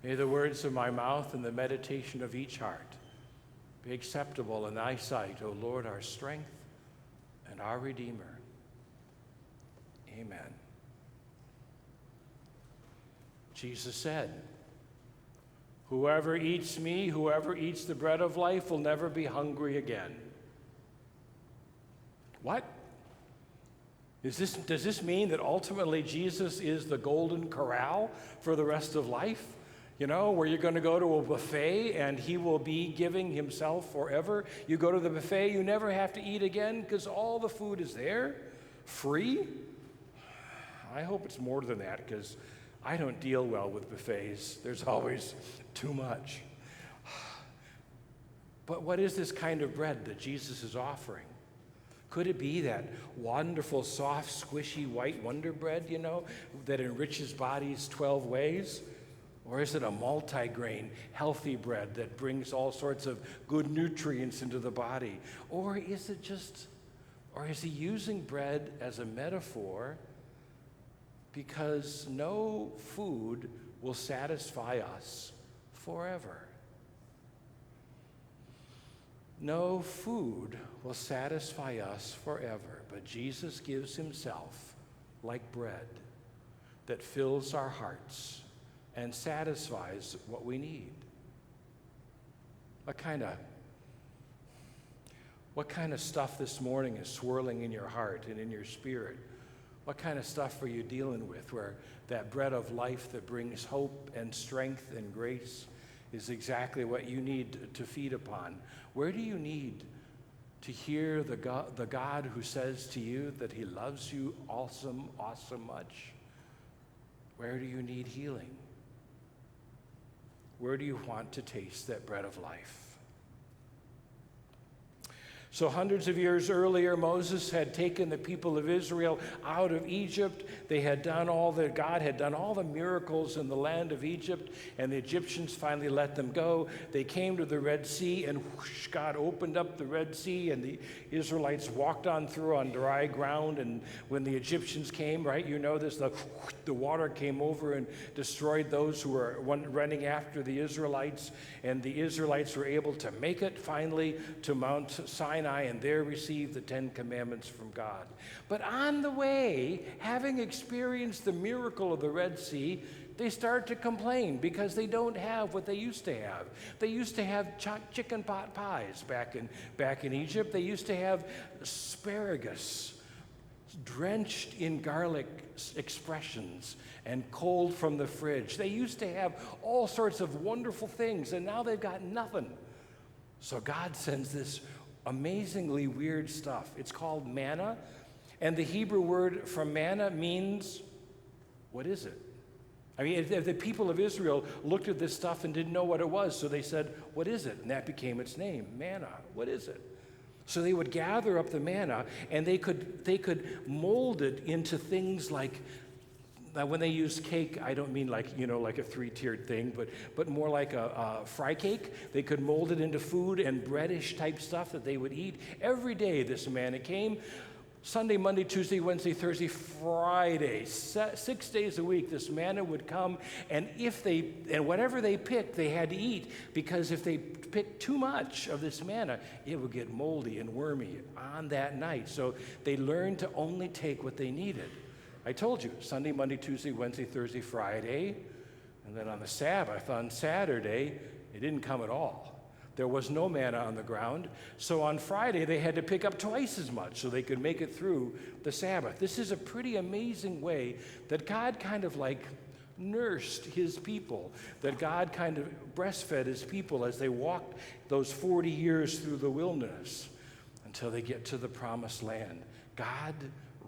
May the words of my mouth and the meditation of each heart be acceptable in thy sight, O Lord, our strength and our Redeemer. Amen. Jesus said, "Whoever eats me, whoever eats the bread of life will never be hungry again." What? Does this mean that ultimately Jesus is the golden corral for the rest of life? You know, where you're going to go to a buffet and he will be giving himself forever. You go to the buffet, you never have to eat again because all the food is there, free. I hope it's more than that because I don't deal well with buffets. There's always too much. But what is this kind of bread that Jesus is offering? Could it be that wonderful, soft, squishy, white Wonder Bread, you know, that enriches bodies 12 ways? Or is it a multi-grain, healthy bread that brings all sorts of good nutrients into the body? Or is he using bread as a metaphor because no food will satisfy us forever? No food will satisfy us forever, but Jesus gives himself like bread that fills our hearts and satisfies what we need. What kind of stuff this morning is swirling in your heart and in your spirit? What kind of stuff are you dealing with where that bread of life that brings hope and strength and grace is exactly what you need to feed upon? Where do you need to hear the God who says to you that he loves you awesome much? Where do you need healing? Where do you want to taste that bread of life? So hundreds of years earlier, Moses had taken the people of Israel out of Egypt. God had done all the miracles in the land of Egypt, and the Egyptians finally let them go. They came to the Red Sea, and whoosh, God opened up the Red Sea, and the Israelites walked on through on dry ground. And when the Egyptians came, right, you know this, the water came over and destroyed those who were running after the Israelites, and the Israelites were able to make it finally to Mount Sinai, and there received the 10 Commandments from God. But on the way, having experienced the miracle of the Red Sea, they start to complain because they don't have what they used to have. They used to have chicken pot pies back in Egypt. They used to have asparagus drenched in garlic expressions and cold from the fridge. They used to have all sorts of wonderful things, and now they've got nothing. So God sends this amazingly weird stuff. It's called manna, and the Hebrew word for manna means, what is it? I mean, if the people of Israel looked at this stuff and didn't know what it was, so they said, what is it? And that became its name, manna. What is it? So they would gather up the manna, and they could mold it into things like, now when they use cake, I don't mean like a 3-tiered thing, but more like a fry cake. They could mold it into food and breadish type stuff that they would eat. Every day this manna came. Sunday, Monday, Tuesday, Wednesday, Thursday, Friday, 6 days a week, this manna would come, and whatever they picked, they had to eat, because if they picked too much of this manna, it would get moldy and wormy on that night. So they learned to only take what they needed. I told you, Sunday, Monday, Tuesday, Wednesday, Thursday, Friday, and then on the Sabbath, on Saturday, it didn't come at all. There was no manna on the ground, so on Friday they had to pick up twice as much so they could make it through the Sabbath. This is a pretty amazing way that God kind of like nursed his people, that God kind of breastfed his people as they walked those 40 years through the wilderness until they get to the promised land. God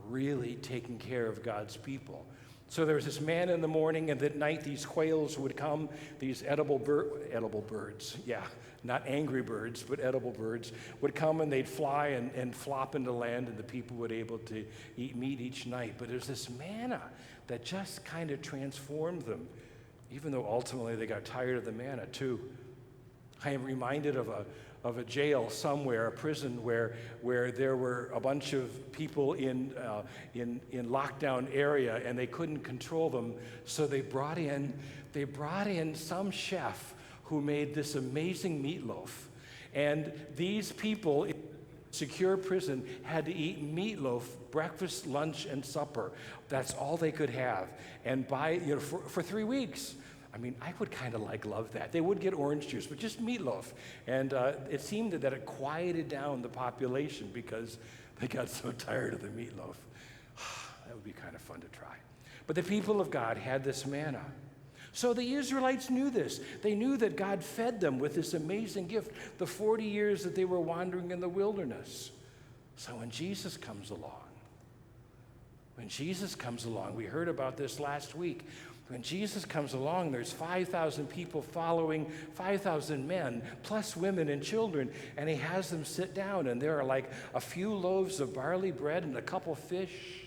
really taking care of God's people. So there was this manna in the morning, and at night these quails would come, these edible birds, not angry birds, but edible birds, would come, and they'd fly and flop into land, and the people would be able to eat meat each night. But there's this manna that just kind of transformed them, even though ultimately they got tired of the manna too. I am reminded of a jail somewhere, a prison where there were a bunch of people in lockdown area, and they couldn't control them. So they brought in some chef who made this amazing meatloaf. And these people in secure prison had to eat meatloaf breakfast, lunch, and supper. That's all they could have. And for 3 weeks. I mean, I would kind of love that. They would get orange juice, but just meatloaf. And it seemed that it quieted down the population because they got so tired of the meatloaf. That would be kind of fun to try. But the people of God had this manna. So the Israelites knew this. They knew that God fed them with this amazing gift the 40 years that they were wandering in the wilderness. So when Jesus comes along, we heard about this last week. When Jesus comes along, there's 5,000 people following, 5,000 men, plus women and children, and he has them sit down, and there are like a few loaves of barley bread and a couple fish,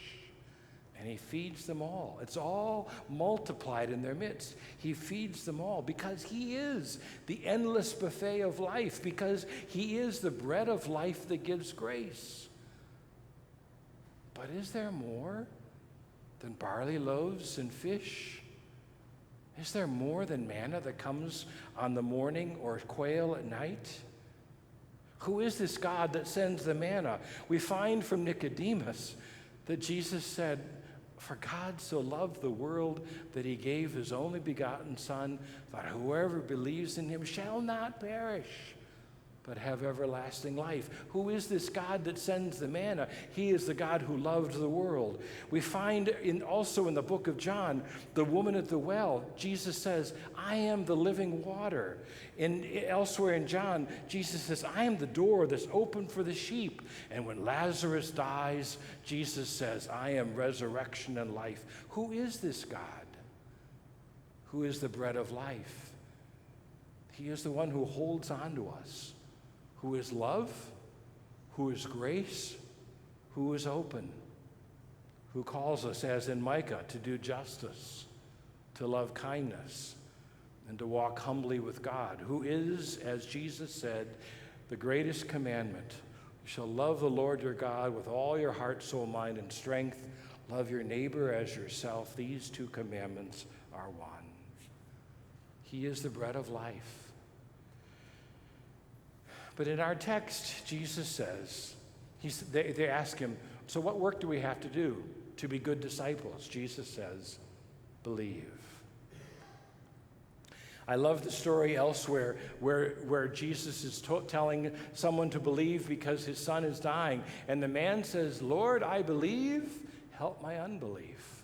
and he feeds them all. It's all multiplied in their midst. He feeds them all because he is the endless buffet of life, because he is the bread of life that gives grace. But is there more than barley loaves and fish? Is there more than manna that comes on the morning or quail at night? Who is this God that sends the manna? We find from Nicodemus that Jesus said, "For God so loved the world that he gave his only begotten Son, that whoever believes in him shall not perish, but have everlasting life." Who is this God that sends the manna? He is the God who loved the world. We find also in the book of John, the woman at the well, Jesus says, "I am the living water." Elsewhere in John, Jesus says, "I am the door that's open for the sheep." And when Lazarus dies, Jesus says, "I am resurrection and life." Who is this God? Who is the bread of life? He is the one who holds on to us, who is love, who is grace, who is open, who calls us, as in Micah, to do justice, to love kindness, and to walk humbly with God, who is, as Jesus said, the greatest commandment. You shall love the Lord your God with all your heart, soul, mind, and strength. Love your neighbor as yourself. These two commandments are one. He is the bread of life. But in our text, Jesus says, they ask him, "So what work do we have to do to be good disciples?" Jesus says, "Believe." I love the story elsewhere where Jesus is telling someone to believe because his son is dying. And the man says, "Lord, I believe, help my unbelief."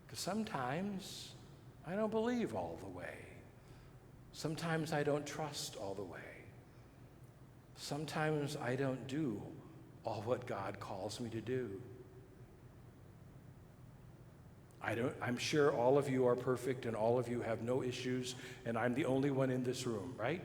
Because sometimes I don't believe all the way. Sometimes I don't trust all the way. Sometimes I don't do all what God calls me to do. I'm sure all of you are perfect and all of you have no issues, and I'm the only one in this room, right?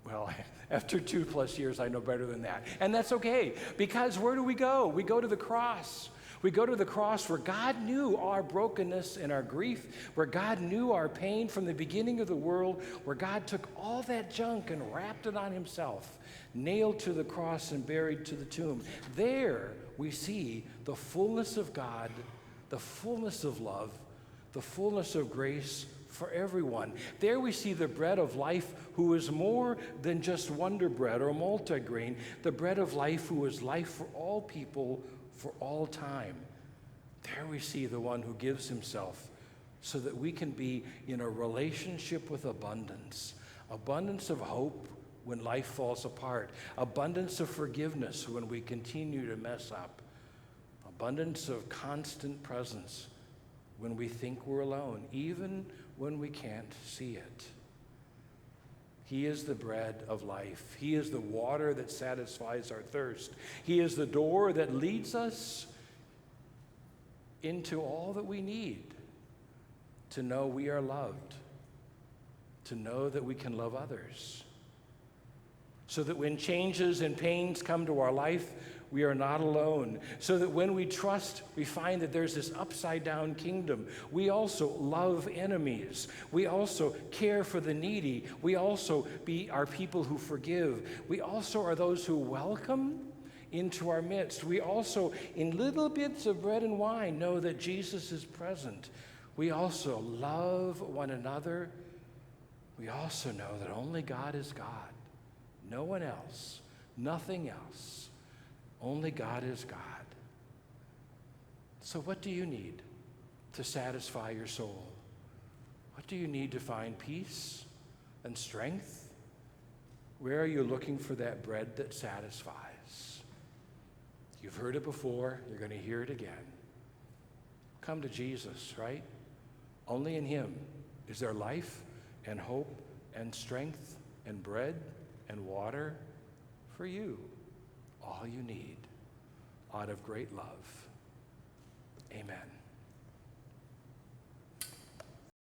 Well, after 2+ years, I know better than that. And that's okay, because where do we go? We go to the cross. We go to the cross where God knew our brokenness and our grief, where God knew our pain from the beginning of the world, where God took all that junk and wrapped it on himself, nailed to the cross and buried to the tomb. There we see the fullness of God, the fullness of love, the fullness of grace for everyone. There we see the bread of life, who is more than just Wonder Bread or multigrain, the bread of life who is life for all people for all time. There we see the one who gives himself so that we can be in a relationship with abundance of hope when life falls apart, abundance of forgiveness when we continue to mess up, abundance of constant presence when we think we're alone, even when we can't see it. He is the bread of life. He is the water that satisfies our thirst. He is the door that leads us into all that we need to know we are loved, to know that we can love others, so that when changes and pains come to our life, we are not alone. So that when we trust, we find that there's this upside down kingdom. We also love enemies. We also care for the needy. We also are people who forgive. We also are those who welcome into our midst. We also, in little bits of bread and wine, know that Jesus is present. We also love one another. We also know that only God is God. No one else, nothing else. Only God is God. So what do you need to satisfy your soul? What do you need to find peace and strength? Where are you looking for that bread that satisfies? You've heard it before, you're going to hear it again. Come to Jesus, right? Only in him is there life and hope and strength and bread and water for you. All you need out of great love. Amen.